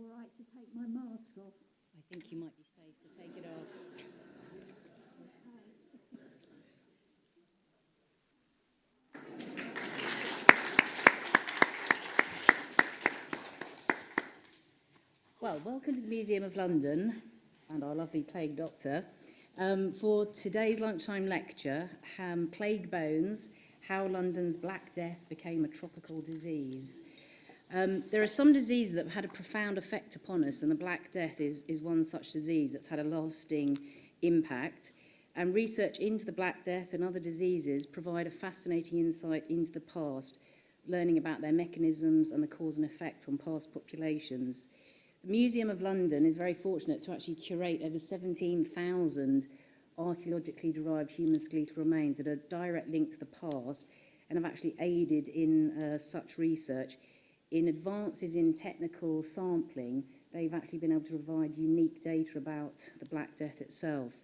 all right to take my mask off? I think you might be safe to take it off. Well, welcome to the Museum of London and our lovely plague doctor for today's lunchtime lecture, Plague Bones, How London's Black Death Became a Tropical Disease. There are some diseases that have had a profound effect upon us, and the Black Death is one such disease that's had a lasting impact. And research into the Black Death and other diseases provide a fascinating insight into the past, learning about their mechanisms and the cause and effect on past populations. The Museum of London is very fortunate to actually curate over 17,000 archaeologically derived human skeletal remains that are a direct link to the past and have actually aided in such research. In advances in technical sampling, they've actually been able to provide unique data about the Black Death itself.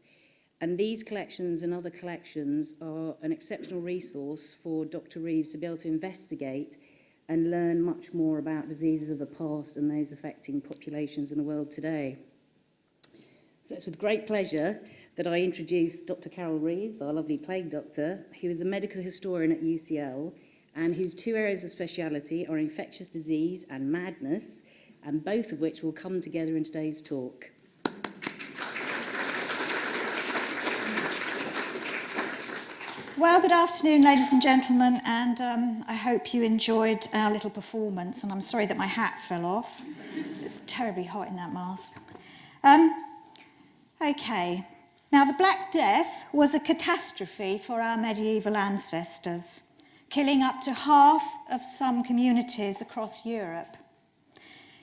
And these collections and other collections are an exceptional resource for Dr. Reeves to be able to investigate and learn much more about diseases of the past and those affecting populations in the world today. So it's with great pleasure that I introduce Dr. Carole Reeves, our lovely plague doctor, who is a medical historian at UCL and whose two areas of speciality are infectious disease and madness, and both of which will come together in today's talk. Well, good afternoon, ladies and gentlemen, and I hope you enjoyed our little performance, and I'm sorry that my hat fell off. It's terribly hot in that mask. Okay, now the Black Death was a catastrophe for our medieval ancestors, killing up to half of some communities across Europe.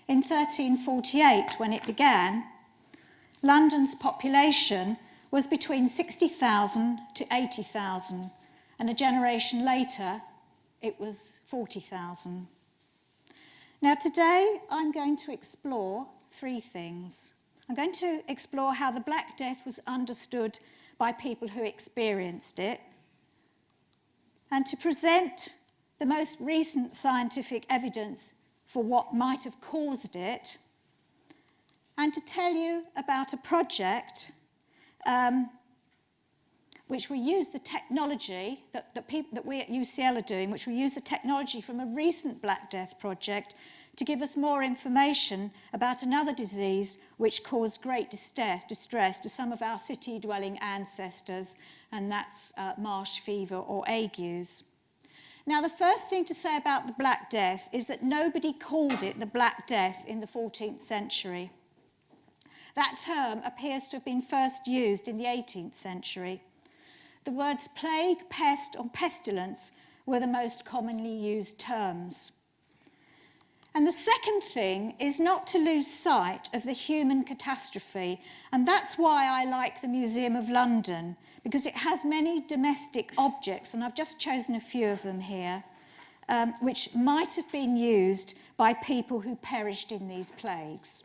In 1348, when it began, London's population was between 60,000 to 80,000, and a generation later, it was 40,000. Now today, I'm going to explore three things. I'm going to explore how the Black Death was understood by people who experienced it, and to present the most recent scientific evidence for what might have caused it, and to tell you about a project which we use the technology that we at UCL are doing, which we use the technology from a recent Black Death project to give us more information about another disease which caused great distress to some of our city-dwelling ancestors, and that's marsh fever or agues. Now, the first thing to say about the Black Death is that nobody called it the Black Death in the 14th century. That term appears to have been first used in the 18th century. The words plague, pest, or pestilence were the most commonly used terms. And the second thing is not to lose sight of the human catastrophe, and that's why I like the Museum of London, because it has many domestic objects, and I've just chosen a few of them here, which might have been used by people who perished in these plagues.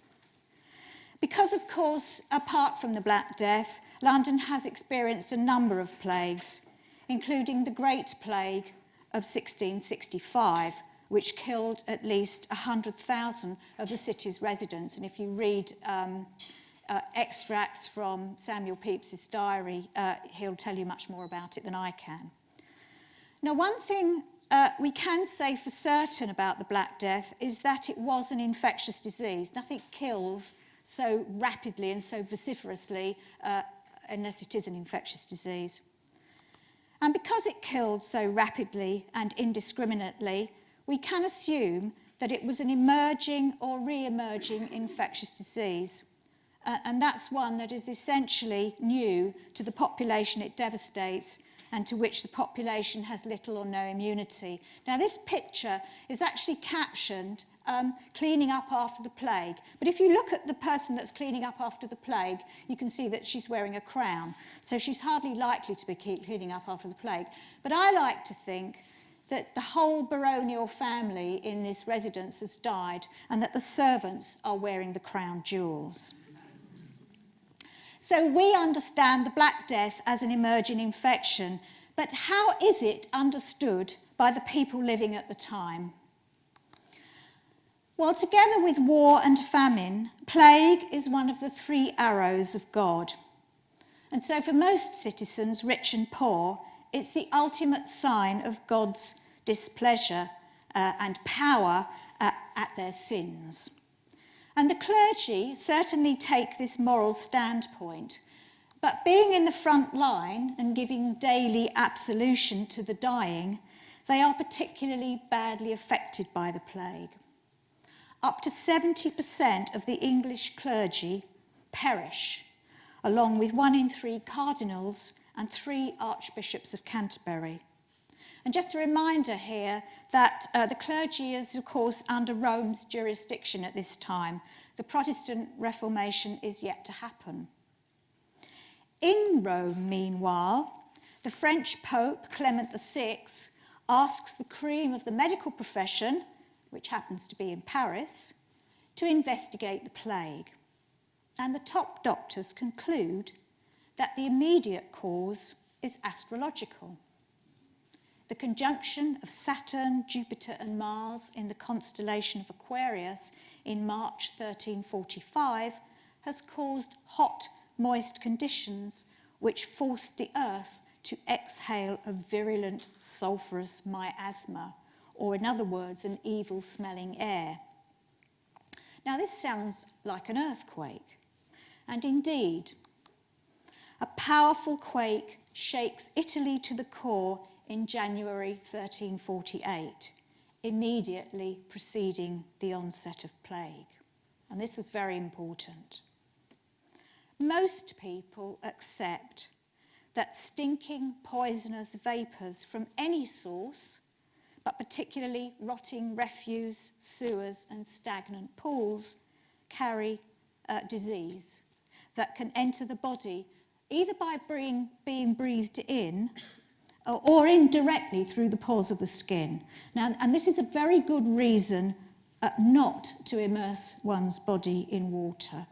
Because, of course, apart from the Black Death, London has experienced a number of plagues, including the Great Plague of 1665, which killed at least 100,000 of the city's residents. And if you read extracts from Samuel Pepys's diary, he'll tell you much more about it than I can. Now, one thing we can say for certain about the Black Death is that it was an infectious disease. Nothing kills so rapidly and so vociferously unless it is an infectious disease. And because it killed so rapidly and indiscriminately, we can assume that it was an emerging or re-emerging infectious disease. And that's one that is essentially new to the population it devastates and to which the population has little or no immunity. Now, this picture is actually captioned cleaning up after the plague. But if you look at the person that's cleaning up after the plague, you can see that she's wearing a crown. So she's hardly likely to be cleaning up after the plague. But I like to think that the whole baronial family in this residence has died and that the servants are wearing the crown jewels. So we understand the Black Death as an emerging infection, but how is it understood by the people living at the time? Well, together with war and famine, plague is one of the 3 arrows of God. And so for most citizens, rich and poor, it's the ultimate sign of God's displeasure and power at their sins. And the clergy certainly take this moral standpoint, but being in the front line and giving daily absolution to the dying, they are particularly badly affected by the plague. Up to 70% of the English clergy perish, along with 1 in 3 cardinals and 3 archbishops of Canterbury. And just a reminder here that the clergy is, of course, under Rome's jurisdiction at this time. The Protestant Reformation is yet to happen. In Rome, meanwhile, the French Pope, Clement VI, asks the cream of the medical profession, which happens to be in Paris, to investigate the plague. And the top doctors conclude that the immediate cause is astrological. The conjunction of Saturn, Jupiter and Mars in the constellation of Aquarius in March 1345 has caused hot, moist conditions which forced the earth to exhale a virulent sulphurous miasma, or in other words, an evil-smelling air. Now this sounds like an earthquake, and indeed, a powerful quake shakes Italy to the core in January 1348, immediately preceding the onset of plague. And this is very important. Most people accept that stinking, poisonous vapours from any source, but particularly rotting refuse, sewers and stagnant pools, carry disease that can enter the body either by being breathed in or indirectly through the pores of the skin. Now, and this is a very good reason not to immerse one's body in water,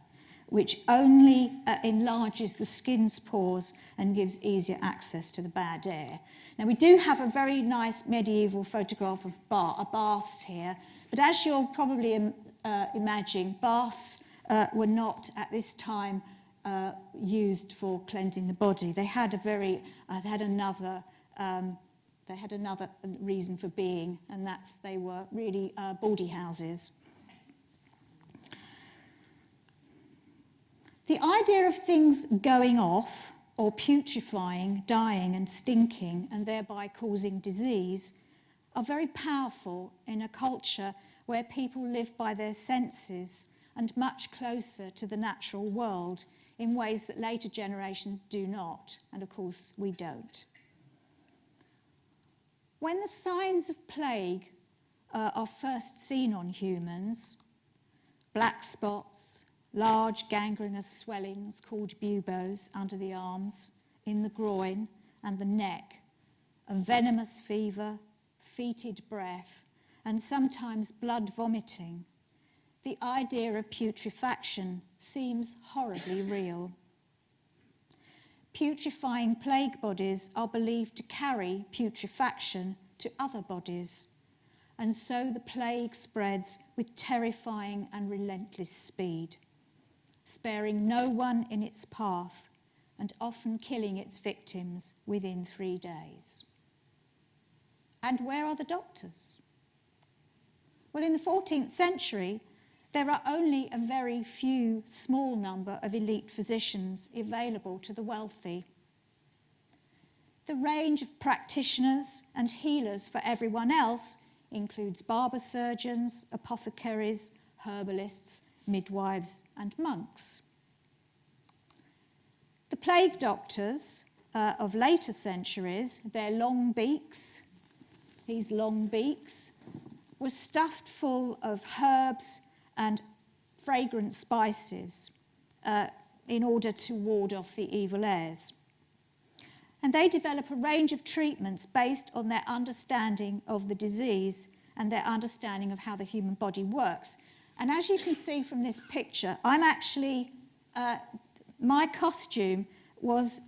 which only enlarges the skin's pores and gives easier access to the bad air. Now, we do have a very nice medieval photograph of baths here, but as you'll probably imagine, baths were not at this time used for cleansing the body. They had another reason for being, and that's they were really bawdy houses. The idea of things going off or putrefying, dying and stinking and thereby causing disease are very powerful in a culture where people live by their senses and much closer to the natural world in ways that later generations do not, and of course we don't. When the signs of plague are first seen on humans, black spots, large gangrenous swellings called buboes under the arms, in the groin and the neck, a venomous fever, fetid breath, and sometimes blood vomiting, the idea of putrefaction seems horribly real. Putrefying plague bodies are believed to carry putrefaction to other bodies, and so the plague spreads with terrifying and relentless speed, sparing no one in its path and often killing its victims within 3 days. And where are the doctors? Well, in the 14th century, there are only a very few small number of elite physicians available to the wealthy. The range of practitioners and healers for everyone else includes barber surgeons, apothecaries, herbalists, midwives and monks. The plague doctors of later centuries, their long beaks, these long beaks, were stuffed full of herbs and fragrant spices in order to ward off the evil airs. And they develop a range of treatments based on their understanding of the disease and their understanding of how the human body works. And as you can see from this picture, I'm actually, my costume was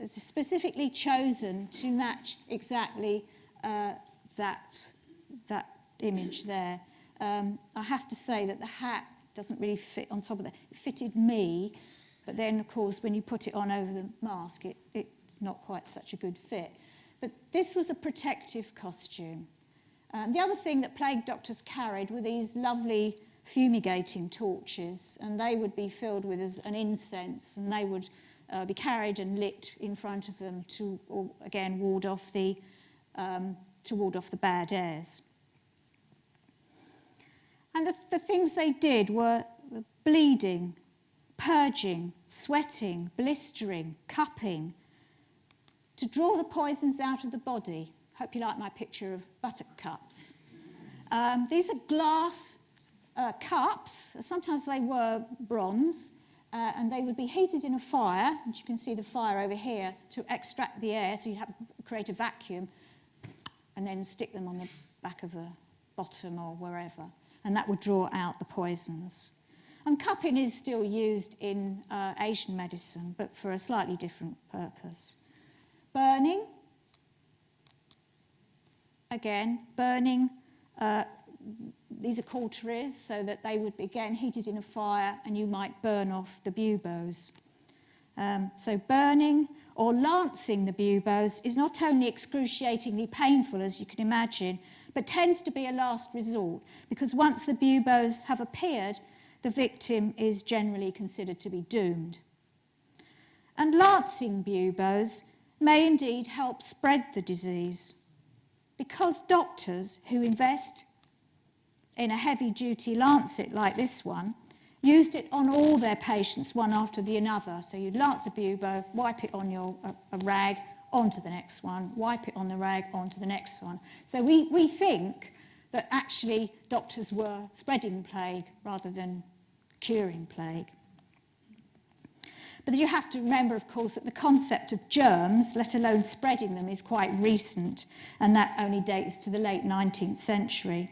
specifically chosen to match exactly that image there. I have to say that the hat doesn't really fit on top of that. It fitted me, but then, of course, when you put it on over the mask, it's not quite such a good fit. But this was a protective costume. The other thing that plague doctors carried were these lovely fumigating torches, and they would be filled with an incense, and they would be carried and lit in front of them to, again, ward off the bad airs. And the things they did were bleeding, purging, sweating, blistering, cupping, to draw the poisons out of the body. Hope you like my picture of buttercups. These are glass cups. Sometimes they were bronze, and they would be heated in a fire, and you can see the fire over here, to extract the air, so you'd have to create a vacuum, and then stick them on the back of the bottom or wherever, and that would draw out the poisons. And cupping is still used in Asian medicine, but for a slightly different purpose. Burning. Again, burning. These are cauteries, so that they would be, again, heated in a fire, and you might burn off the buboes. So burning or lancing the buboes is not only excruciatingly painful, as you can imagine, but tends to be a last resort, because once the buboes have appeared, the victim is generally considered to be doomed. And lancing buboes may indeed help spread the disease, because doctors who invest in a heavy-duty lancet like this one used it on all their patients, one after the another. So you'd lance a bubo, wipe it on a rag, onto the next one, wipe it on the rag, onto the next one. So we think that actually doctors were spreading plague rather than curing plague. But you have to remember, of course, that the concept of germs, let alone spreading them, is quite recent, and that only dates to the late 19th century.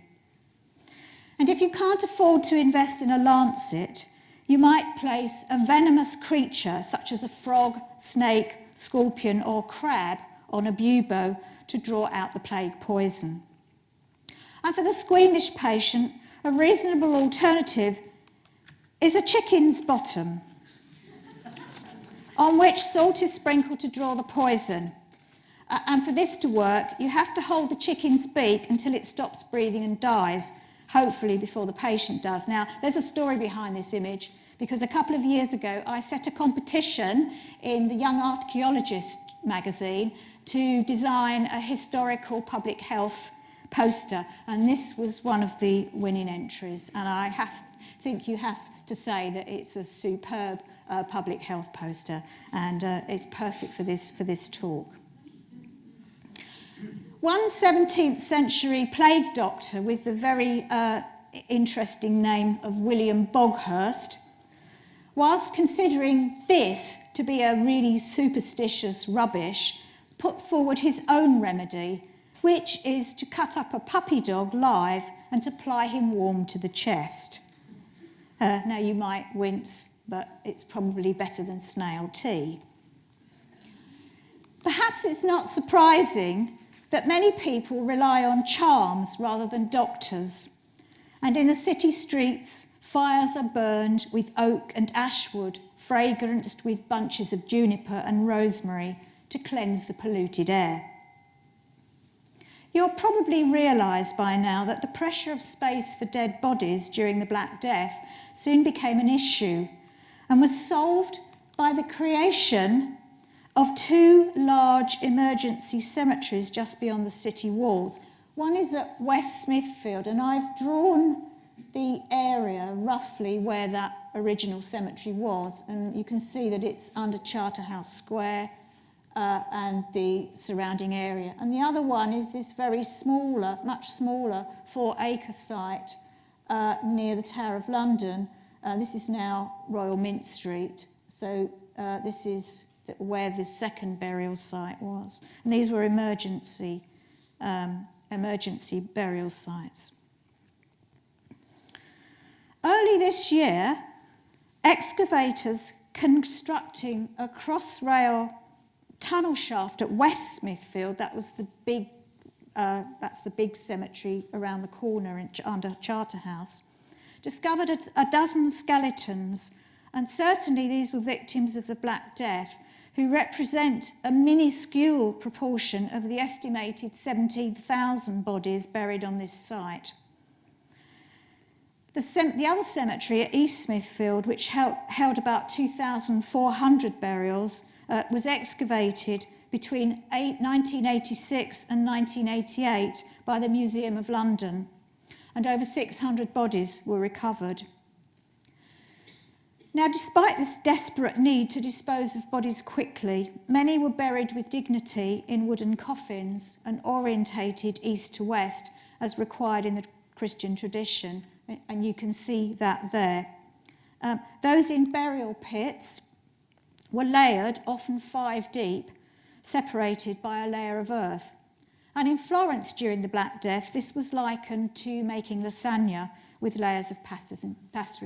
And if you can't afford to invest in a lancet, you might place a venomous creature, such as a frog, snake, scorpion, or crab, on a bubo to draw out the plague poison. And for the squeamish patient, a reasonable alternative is a chicken's bottom, on which salt is sprinkled to draw the poison. And for this to work, you have to hold the chicken's beak until it stops breathing and dies, hopefully before the patient does. Now, there's a story behind this image, because a couple of years ago I set a competition in the Young Archaeologist magazine to design a historical public health poster, and this was one of the winning entries, and I think you have to say that it's a superb public health poster, and it's perfect for this talk. One 17th century plague doctor with the very interesting name of William Boghurst, whilst considering this to be a really superstitious rubbish, put forward his own remedy, which is to cut up a puppy dog live and to ply him warm to the chest. Now you might wince, but it's probably better than snail tea. Perhaps it's not surprising that many people rely on charms rather than doctors. And in the city streets, fires are burned with oak and ashwood, fragranced with bunches of juniper and rosemary to cleanse the polluted air. You'll probably realise by now that the pressure of space for dead bodies during the Black Death soon became an issue and was solved by the creation of two large emergency cemeteries just beyond the city walls. One is at West Smithfield, and I've drawn the area roughly where that original cemetery was, and you can see that it's under Charterhouse Square and the surrounding area. And the other one is this very smaller, much smaller 4-acre site near the Tower of London. This is now Royal Mint Street, so this is where the second burial site was. And these were emergency burial sites. Early this year, excavators constructing a cross-rail tunnel shaft at West Smithfield, that was the big that's the big cemetery around the corner under Charterhouse, discovered a dozen skeletons, and certainly these were victims of the Black Death, who represent a minuscule proportion of the estimated 17,000 bodies buried on this site. The other cemetery at East Smithfield, which held about 2,400 burials, was excavated between 1986 and 1988 by the Museum of London, and over 600 bodies were recovered. Now, despite this desperate need to dispose of bodies quickly, many were buried with dignity in wooden coffins and orientated east to west as required in the Christian tradition, and you can see that there. Those in burial pits were layered, often 5 deep, separated by a layer of earth. And in Florence during the Black Death, this was likened to making lasagna with layers of pasta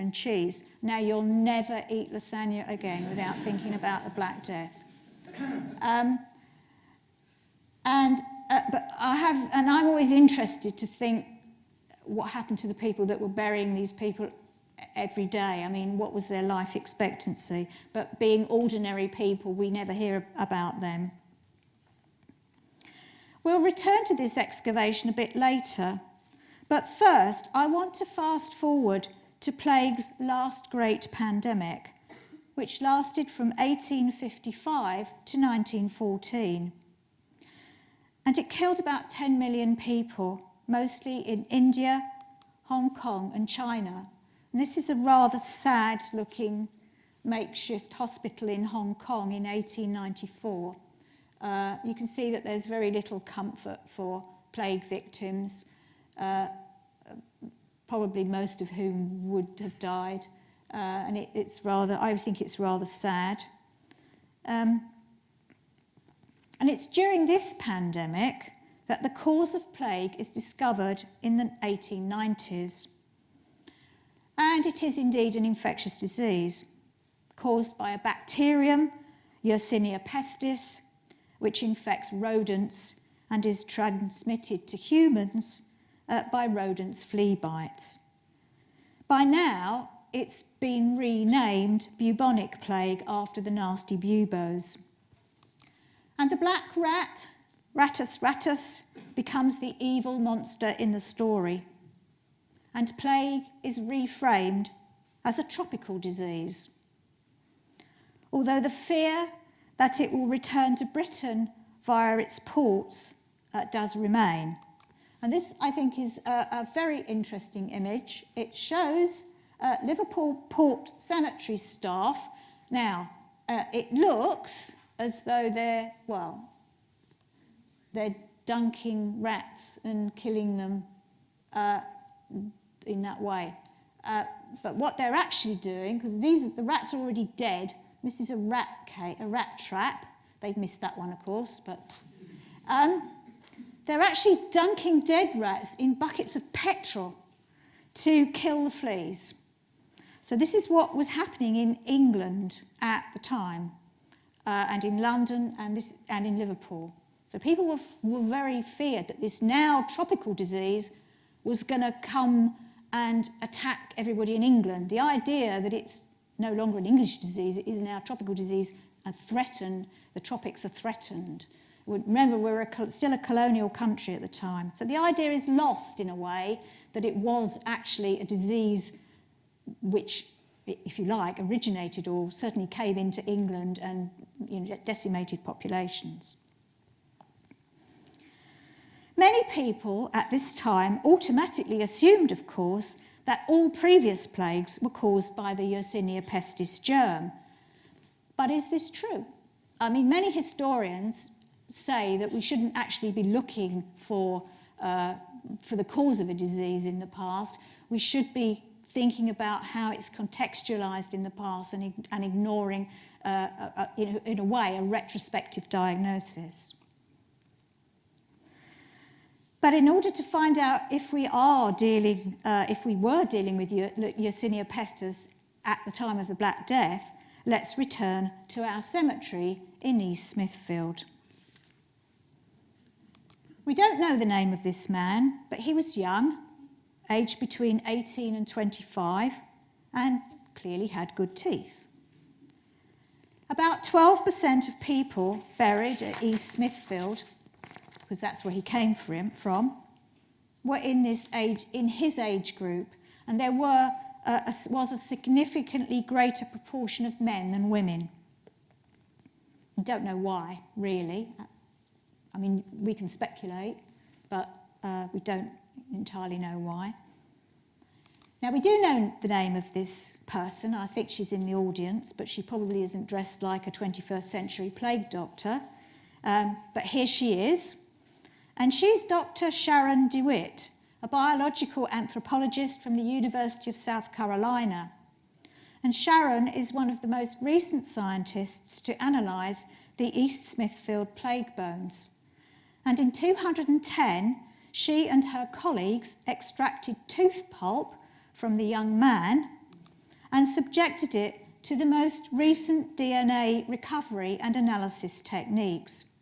and cheese. Now, you'll never eat lasagna again without thinking about the Black Death. But I'm always interested to think what happened to the people that were burying these people every day. I mean, what was their life expectancy? But being ordinary people, we never hear about them. We'll return to this excavation a bit later, but first I want to fast forward to plague's last great pandemic, which lasted from 1855 to 1914. And it killed about 10 million people, mostly in India, Hong Kong and China. And this is a rather sad-looking makeshift hospital in Hong Kong in 1894. You can see that there's very little comfort for plague victims, probably most of whom would have died, and I think it's rather sad. And it's during this pandemic that the cause of plague is discovered in the 1890s. And it is indeed an infectious disease caused by a bacterium, Yersinia pestis, which infects rodents and is transmitted to humans by rodents' flea bites. By now, it's been renamed bubonic plague after the nasty buboes. And the black rat, Rattus rattus, becomes the evil monster in the story. And plague is reframed as a tropical disease. Although the fear that it will return to Britain via its ports does remain. And this, I think, is a very interesting image. It shows Liverpool Port Cemetery staff. Now, it looks as though they're dunking rats and killing them in that way. But what they're actually doing, because the rats are already dead, this is a rat trap. They've missed that one, of course, but they're actually dunking dead rats in buckets of petrol to kill the fleas. So this is what was happening in England at the time, and in London and in Liverpool. So people were very feared that this now tropical disease was going to come and attack everybody in England. The idea that it's no longer an English disease, it is now a tropical disease and threatened, the tropics are threatened. Remember, we're still a colonial country at the time. So the idea is lost in a way that it was actually a disease which, if you like, originated or certainly came into England and decimated populations. Many people at this time automatically assumed, of course, that all previous plagues were caused by the Yersinia pestis germ. But is this true? I mean, many historians say that we shouldn't actually be looking for the cause of a disease in the past. We should be thinking about how it's contextualized in the past and ignoring, in a way, a retrospective diagnosis. But in order to find out if we were dealing with Yersinia pestis at the time of the Black Death, let's return to our cemetery in East Smithfield. We don't know the name of this man, but he was young, aged between 18 and 25, and clearly had good teeth. About 12% of people buried at East Smithfield, because that's where he came from, were in his age group, and there was a significantly greater proportion of men than women. I don't know why, really. I mean, we can speculate, but we don't entirely know why. Now, we do know the name of this person. I think she's in the audience, but she probably isn't dressed like a 21st century plague doctor. But here she is. And she's Dr. Sharon DeWitt, a biological anthropologist from the University of South Carolina. And Sharon is one of the most recent scientists to analyse the East Smithfield plague bones. And in 210, she and her colleagues extracted tooth pulp from the young man and subjected it to the most recent DNA recovery and analysis techniques.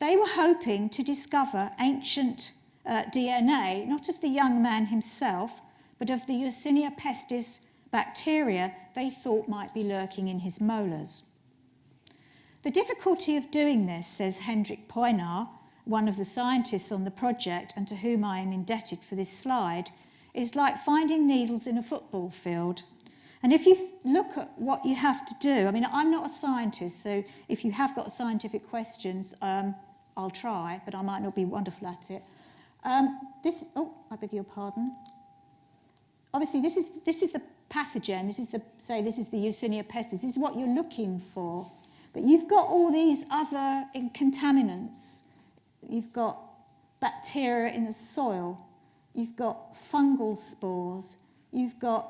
They were hoping to discover ancient DNA, not of the young man himself, but of the Yersinia pestis bacteria they thought might be lurking in his molars. The difficulty of doing this, says Hendrik Poinar, one of the scientists on the project and to whom I am indebted for this slide, is like finding needles in a football field. And if you look at what you have to do, I mean, I'm not a scientist, so if you have got scientific questions, I'll try, but I might not be wonderful at it. I beg your pardon. Obviously, this is the pathogen. This is the Yersinia pestis. This is what you're looking for. But you've got all these other contaminants. You've got bacteria in the soil. You've got fungal spores. You've got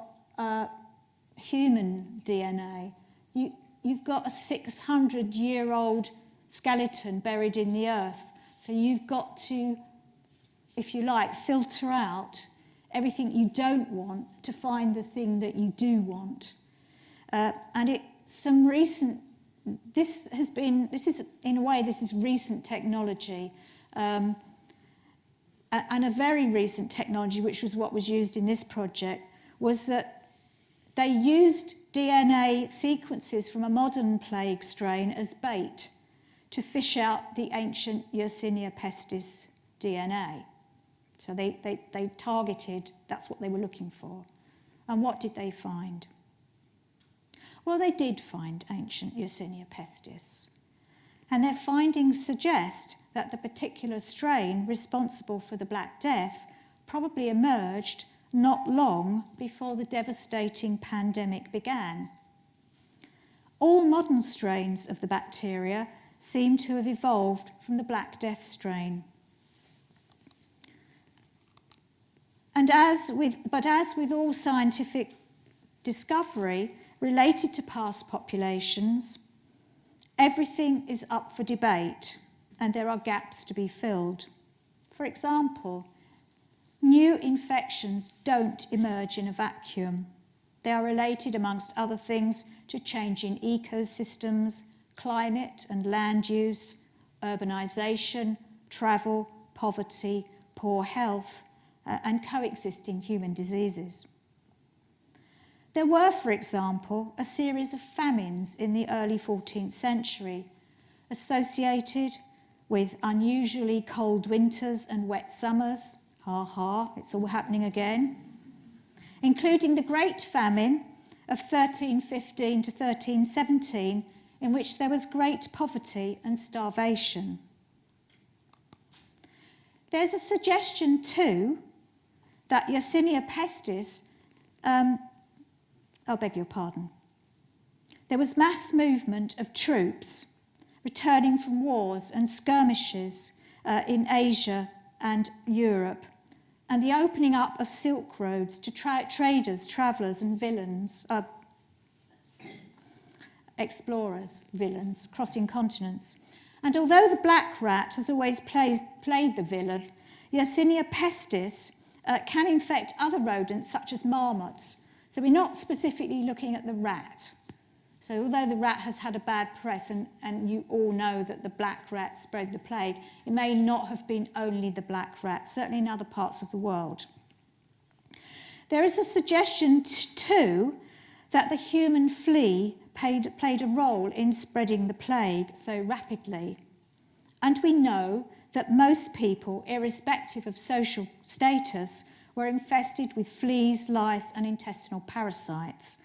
human DNA. You've got a 600-year-old skeleton buried in the earth. So you've got to, if you like, filter out everything you don't want to find the thing that you do want. This is recent technology. And a very recent technology, which was what was used in this project, was that they used DNA sequences from a modern plague strain as bait to fish out the ancient Yersinia pestis DNA. So they targeted, that's what they were looking for. And what did they find? Well, they did find ancient Yersinia pestis. And their findings suggest that the particular strain responsible for the Black Death probably emerged not long before the devastating pandemic began. All modern strains of the bacteria seem to have evolved from the Black Death strain. As with all scientific discovery related to past populations, everything is up for debate and there are gaps to be filled. For example, new infections don't emerge in a vacuum. They are related, amongst other things, to changing ecosystems, climate and land use, urbanisation, travel, poverty, poor health, and coexisting human diseases. There were, for example, a series of famines in the early 14th century associated with unusually cold winters and wet summers. It's all happening again. Including the Great Famine of 1315 to 1317, in which there was great poverty and starvation. There's a suggestion too that Yersinia pestis, there was mass movement of troops returning from wars and skirmishes in Asia and Europe, and the opening up of silk roads to traders, travellers and explorers, villains, crossing continents. And although the black rat has always played the villain, Yersinia pestis can infect other rodents such as marmots. So we're not specifically looking at the rat. So although the rat has had a bad press, and you all know that the black rat spread the plague, it may not have been only the black rat, certainly in other parts of the world. There is a suggestion too that the human flea played a role in spreading the plague so rapidly. And we know that most people, irrespective of social status, were infested with fleas, lice and intestinal parasites.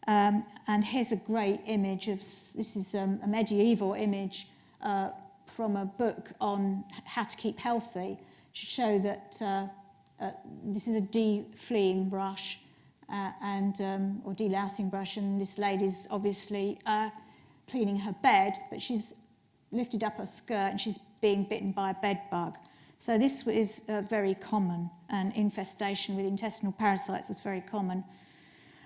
And here's a great image of, this is a medieval image from a book on how to keep healthy, to show that this is a de-fleaing brush or delousing brush, and this lady's obviously cleaning her bed, but she's lifted up her skirt and she's being bitten by a bed bug. So this is very common, and infestation with intestinal parasites was very common.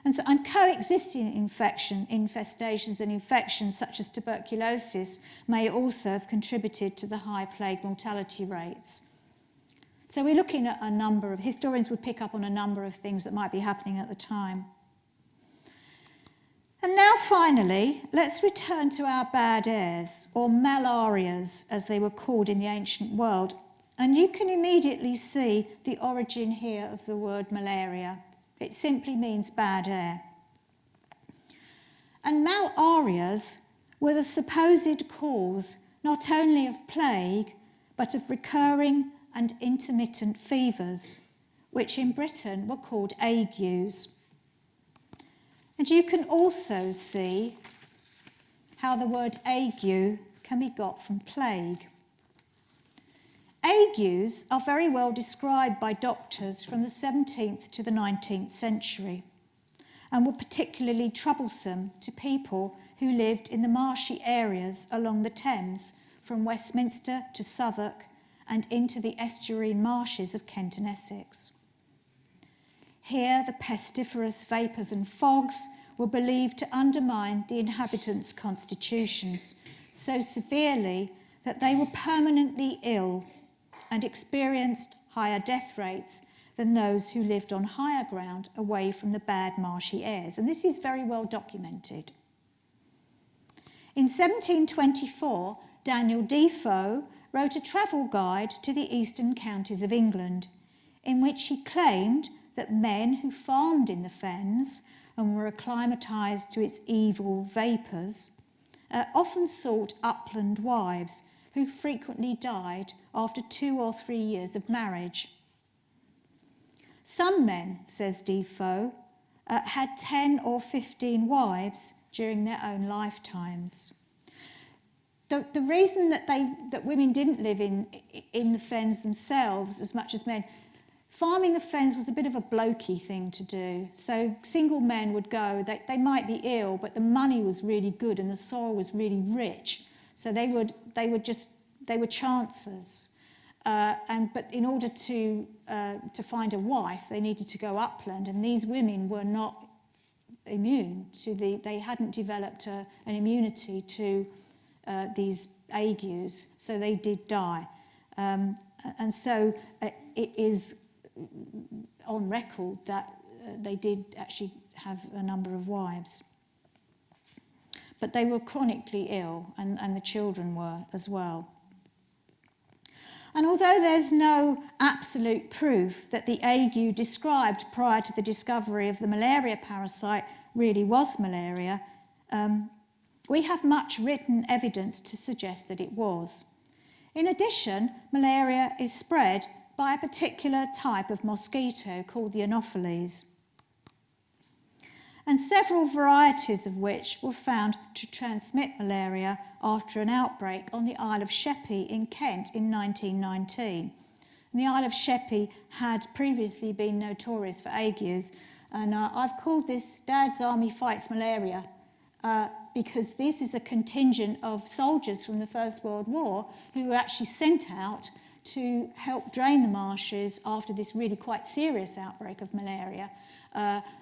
And coexisting infestations and infections such as tuberculosis may also have contributed to the high plague mortality rates. So we're looking at a number of, historians would pick up on a number of things that might be happening at the time. And now finally, let's return to our bad airs, or malarias as they were called in the ancient world. And you can immediately see the origin here of the word malaria. It simply means bad air. And malarias were the supposed cause not only of plague, but of recurring and intermittent fevers, which in Britain were called agues. And you can also see how the word ague can be got from plague. Agues are very well described by doctors from the 17th to the 19th century, and were particularly troublesome to people who lived in the marshy areas along the Thames, from Westminster to Southwark and into the estuarine marshes of Kent and Essex. Here the pestiferous vapours and fogs were believed to undermine the inhabitants' constitutions so severely that they were permanently ill and experienced higher death rates than those who lived on higher ground away from the bad marshy airs. And this is very well documented. In 1724, Daniel Defoe wrote a travel guide to the eastern counties of England, in which he claimed that men who farmed in the fens and were acclimatised to its evil vapours often sought upland wives, who frequently died after 2 or 3 years of marriage. Some men, says Defoe, had 10 or 15 wives during their own lifetimes. The reason that women didn't live in the fens themselves as much as men, farming the fens was a bit of a blokey thing to do. So single men would go, they might be ill, but the money was really good and the soil was really rich. So they were chancers. But in order to find a wife, they needed to go upland, and these women were not immune to they hadn't developed an immunity to these agues, so they did die. And so it is on record that they did actually have a number of wives. But they were chronically ill, and the children were as well. And although there's no absolute proof that the ague described prior to the discovery of the malaria parasite really was malaria, we have much written evidence to suggest that it was. In addition, malaria is spread by a particular type of mosquito called the Anopheles, and several varieties of which were found to transmit malaria after an outbreak on the Isle of Sheppey in Kent in 1919. And the Isle of Sheppey had previously been notorious for agues, and I've called this Dad's Army Fights Malaria because this is a contingent of soldiers from the First World War who were actually sent out to help drain the marshes after this really quite serious outbreak of malaria.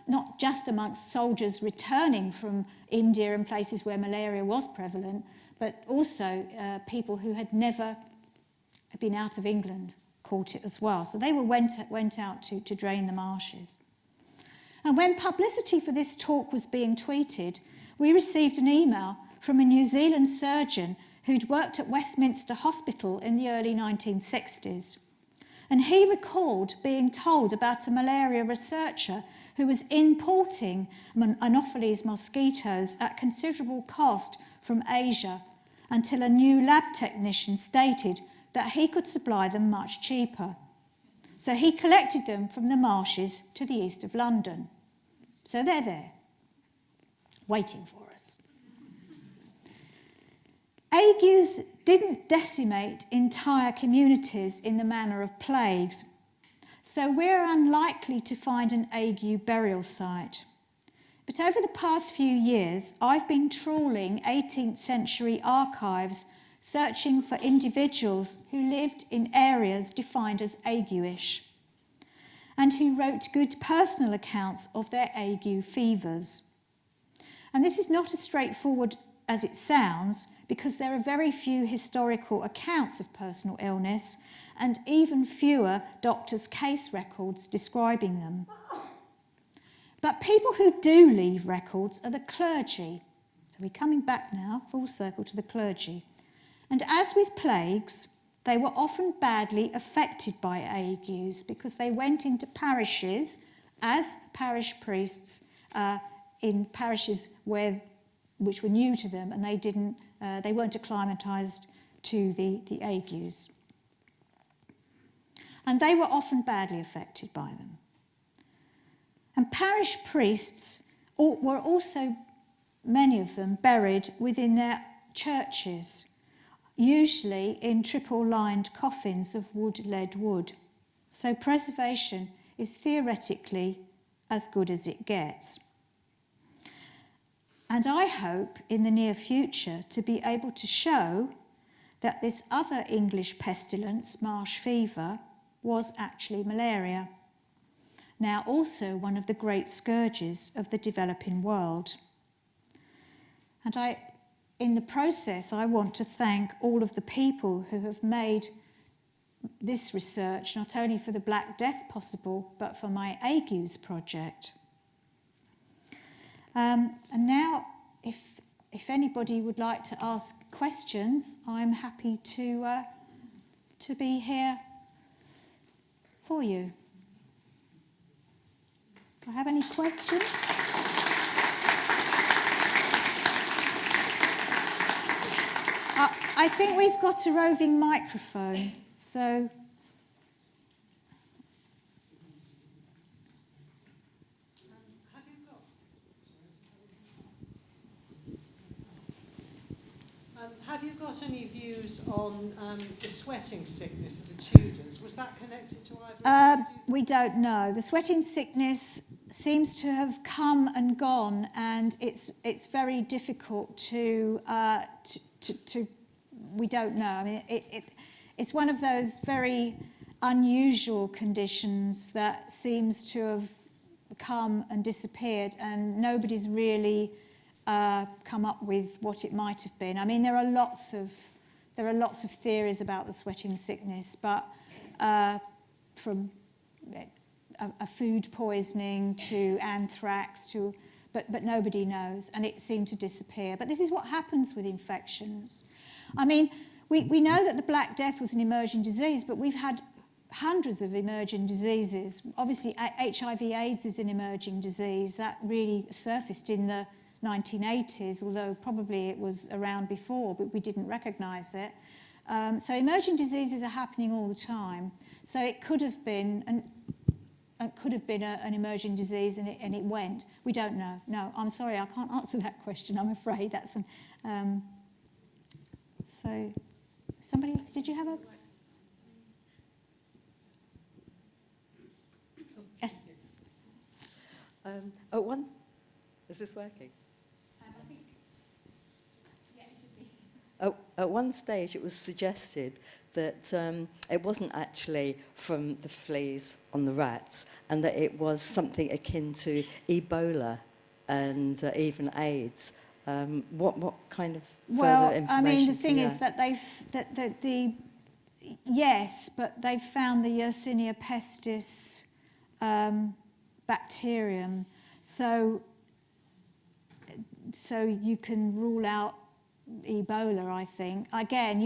Not just amongst soldiers returning from India and places where malaria was prevalent, but also people who had never been out of England caught it as well. So they went out to drain the marshes. And when publicity for this talk was being tweeted, we received an email from a New Zealand surgeon who'd worked at Westminster Hospital in the early 1960s. And he recalled being told about a malaria researcher who was importing Anopheles mosquitoes at considerable cost from Asia until a new lab technician stated that he could supply them much cheaper. So he collected them from the marshes to the east of London. So they're there, waiting for us. Agues didn't decimate entire communities in the manner of plagues, so we're unlikely to find an ague burial site. But over the past few years, I've been trawling 18th century archives searching for individuals who lived in areas defined as ague-ish and who wrote good personal accounts of their ague fevers. And this is not as straightforward as it sounds, because there are very few historical accounts of personal illness and even fewer doctors' case records describing them. But people who do leave records are the clergy. So we're coming back now, full circle, to the clergy. And as with plagues, they were often badly affected by agues because they went into parishes as parish priests in parishes which were new to them, and they weren't acclimatised to the agues. And they were often badly affected by them. And parish priests were also, many of them, buried within their churches, usually in triple-lined coffins of lead wood. So preservation is theoretically as good as it gets. And I hope in the near future to be able to show that this other English pestilence, marsh fever, was actually malaria, now also one of the great scourges of the developing world. And in the process, I want to thank all of the people who have made this research, not only for the Black Death possible, but for my agues project. And now, if anybody would like to ask questions, I'm happy to be here for you. Do I have any questions? I think we've got a roving microphone, so... Have you got any views on the sweating sickness of the Tudors? Was that connected to either? We don't know. The sweating sickness seems to have come and gone, and it's very difficult to we don't know. I mean, it's one of those very unusual conditions that seems to have come and disappeared, and nobody's really come up with what it might have been. I mean, there are lots of theories about the sweating sickness, but from a food poisoning to anthrax but nobody knows, and it seemed to disappear. But this is what happens with infections. I mean, we know that the Black Death was an emerging disease, but we've had hundreds of emerging diseases. Obviously, HIV/AIDS is an emerging disease that really surfaced in the 1980s, although probably it was around before, but we didn't recognise it. So emerging diseases are happening all the time. So it could have been an emerging disease, and it went. We don't know. No, I'm sorry, I can't answer that question. I'm afraid that's an. So, somebody, did you have a? Yes. Is this working? At one stage, it was suggested that it wasn't actually from the fleas on the rats, and that it was something akin to Ebola and even AIDS. What kind of further information? Well, I mean, the thing is that yes, but they've found the Yersinia pestis bacterium. So so you can rule out Ebola, I think. Again,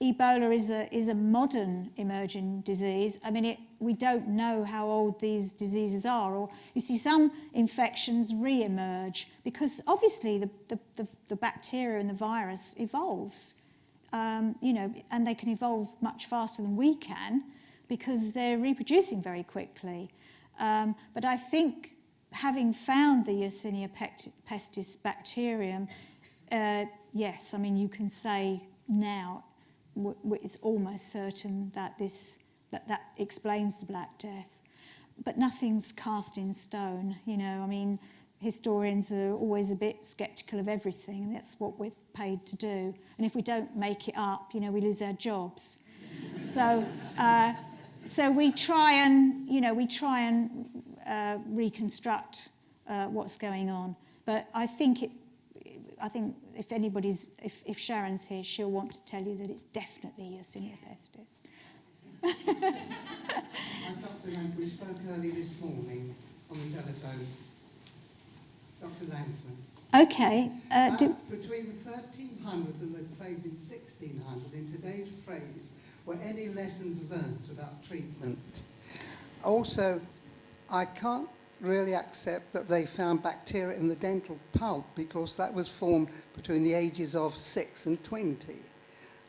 Ebola is a modern emerging disease. I mean, we don't know how old these diseases are, or you see some infections re-emerge because obviously the bacteria and the virus evolves, and they can evolve much faster than we can because they're reproducing very quickly. But I think having found the Yersinia pestis bacterium, yes, I mean, you can say now it's almost certain that that explains the Black Death. But nothing's cast in stone, I mean, historians are always a bit sceptical of everything, and that's what we're paid to do. And if we don't make it up, we lose our jobs. So we try and reconstruct what's going on. But I think if Sharon's here, she'll want to tell you that it's definitely Yersinia pestis. Dr. Lang, we spoke early this morning on the telephone. Dr. Langsman. Okay. Between the 1300 and the plague in 1600, in today's phrase, were any lessons learnt about treatment? Also, I can't really accept that they found bacteria in the dental pulp because that was formed between the ages of 6 and 20.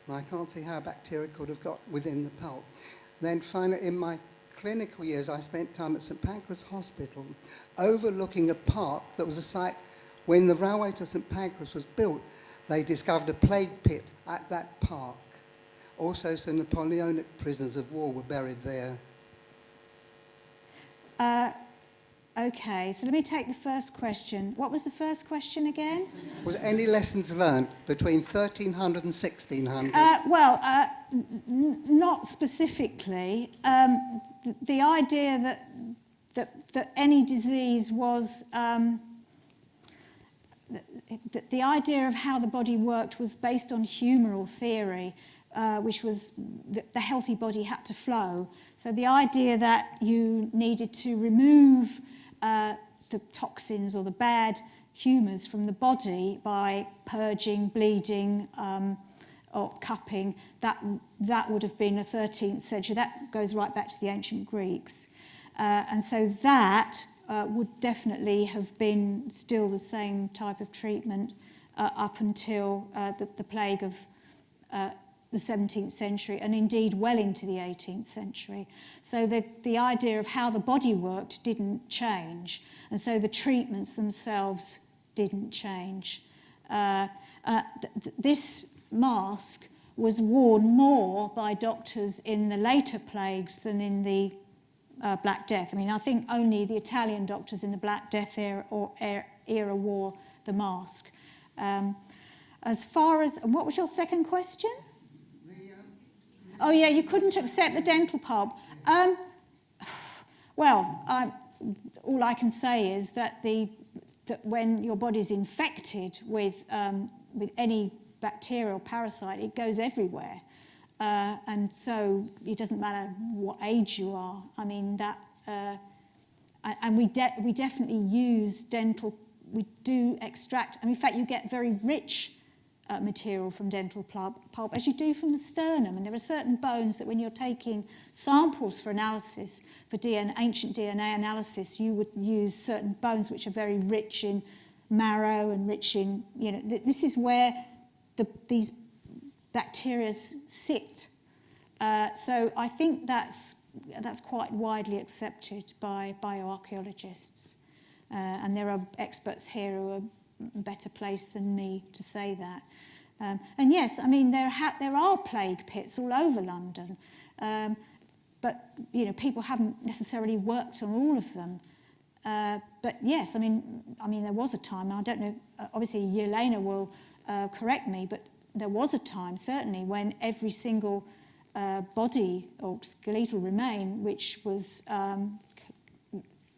And I can't see how bacteria could have got within the pulp. Then finally, in my clinical years, I spent time at St Pancras Hospital overlooking a park that was a site when the railway to St Pancras was built. They discovered a plague pit at that park. Also, some Napoleonic prisoners of war were buried there. Okay, so let me take the first question. What was the first question again? Was there any lessons learned between 1300 and 1600? Not specifically. The idea that any disease was... the idea of how the body worked was based on humoral theory, which was the healthy body had to flow. So the idea that you needed to remove the toxins or the bad humours from the body by purging, bleeding, or cupping, that would have been a 13th century. That goes right back to the ancient Greeks. And so that would definitely have been still the same type of treatment up until the plague of the 17th century, and indeed well into the 18th century. So the idea of how the body worked didn't change, and so the treatments themselves didn't change. This mask was worn more by doctors in the later plagues than in the Black Death. I mean, I think only the Italian doctors in the Black Death era wore the mask. As far as... what was your second question? Oh, yeah, you couldn't accept the dental pulp. All I can say is that when your body's infected with any bacterial parasite, it goes everywhere. And so it doesn't matter what age you are. I mean, and we definitely use dental... We do extract... in fact, you get very rich material from dental pulp, as you do from the sternum. And there are certain bones that when you're taking samples for analysis, for ancient DNA analysis, you would use certain bones which are very rich in marrow and rich in, this is where these bacteria sit. So I think that's quite widely accepted by bioarchaeologists. And there are experts here who are better placed than me to say that. And yes, I mean, there are plague pits all over London, but people haven't necessarily worked on all of them. But yes, I mean, there was a time. I don't know. Obviously, Yelena will correct me, but there was a time certainly when every single body or skeletal remain which was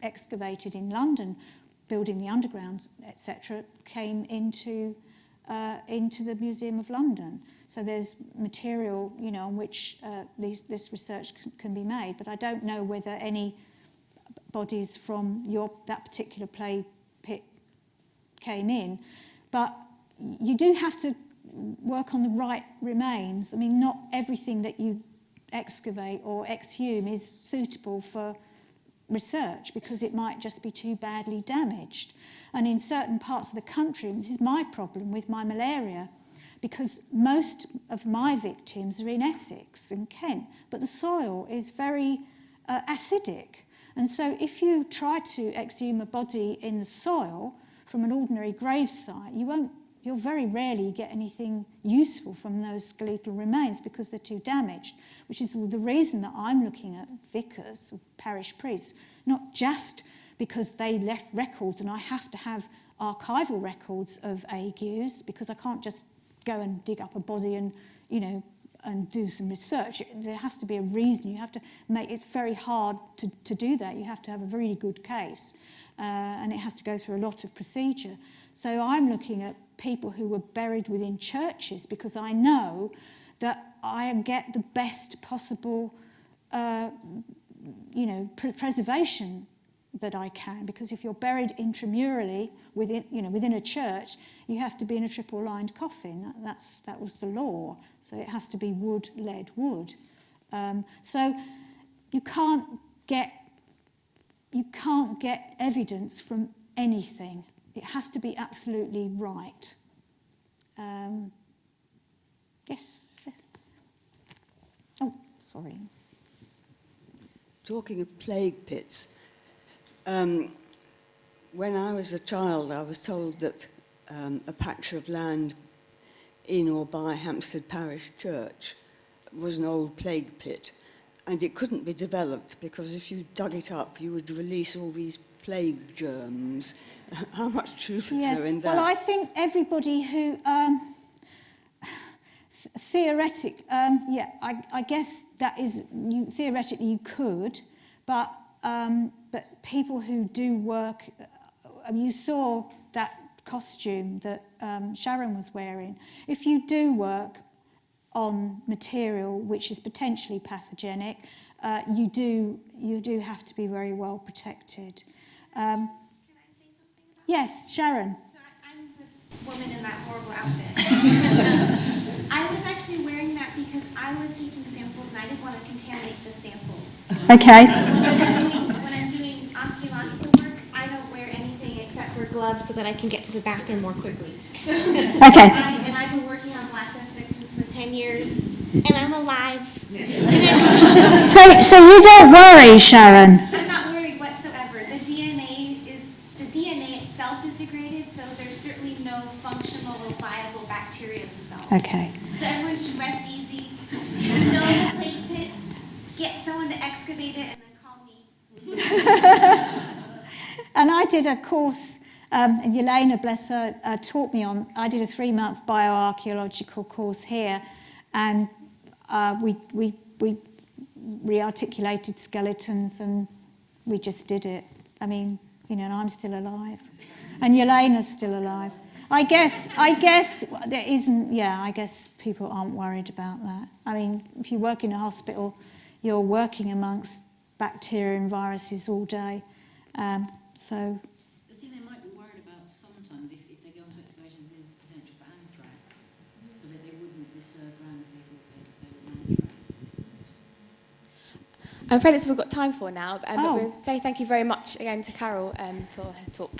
excavated in London, building the underground, etc., came into the Museum of London. So there's material, on which this research can be made. But I don't know whether any bodies from that particular plague pit came in. But you do have to work on the right remains. I mean, not everything that you excavate or exhume is suitable for research because it might just be too badly damaged. And in certain parts of the country, and this is my problem with my malaria, because most of my victims are in Essex and Kent, but the soil is very acidic. And so if you try to exhume a body in the soil from an ordinary gravesite, you'll very rarely get anything useful from those skeletal remains because they're too damaged, which is the reason that I'm looking at vicars or parish priests, not just because they left records and I have to have archival records of agues because I can't just go and dig up a body and, and do some research. There has to be a reason. You have to it's very hard to do that. You have to have a really good case and it has to go through a lot of procedure. So I'm looking at people who were buried within churches because I know that I get the best possible, preservation that I can, because if you're buried intramurally within a church, you have to be in a triple-lined coffin. That was the law. So it has to be wood, lead, wood. So you can't get evidence from anything. It has to be absolutely right. Yes. Oh, sorry. Talking of plague pits, when I was a child, I was told that a patch of land in or by Hampstead Parish Church was an old plague pit, and it couldn't be developed because if you dug it up, you would release all these plague germs. How much truth is there in that? Well, I think everybody who I guess that is theoretically you could, but people who do work, you saw that costume that Sharon was wearing. If you do work on material which is potentially pathogenic, you do have to be very well protected. Can I say something about Yes, Sharon. So I'm the woman in that horrible outfit. I was actually wearing that because I was taking samples and I didn't want to contaminate the samples. Okay. When I'm doing osteological work, I don't wear anything except for gloves so that I can get to the bathroom more quickly. Okay. I've been working on Black Death victims for 10 years, and I'm alive. So you don't worry, Sharon. I'm not worried whatsoever. The DNA itself is degraded, so there's certainly no functional or viable bacteria themselves. Okay. So everyone should rest easy. Know the plague pit. Get someone to excavate it, and then call me. And I did a course, and Yelena, bless her, taught me on. I did a 3-month bioarchaeological course here, and we re-articulated skeletons, and we just did it. I mean, and I'm still alive, and Yelena's still alive. I guess there isn't. Yeah, I guess people aren't worried about that. I mean, if you work in a hospital, you're working amongst bacteria and viruses all day. So. The thing they might be worried about sometimes, if they go on to excavations, is the potential for anthrax, so that they wouldn't disturb ground if they thought there was anthrax. I'm afraid that's all we've got time for now, but Oh. we'll say thank you very much again to Carole for her talk.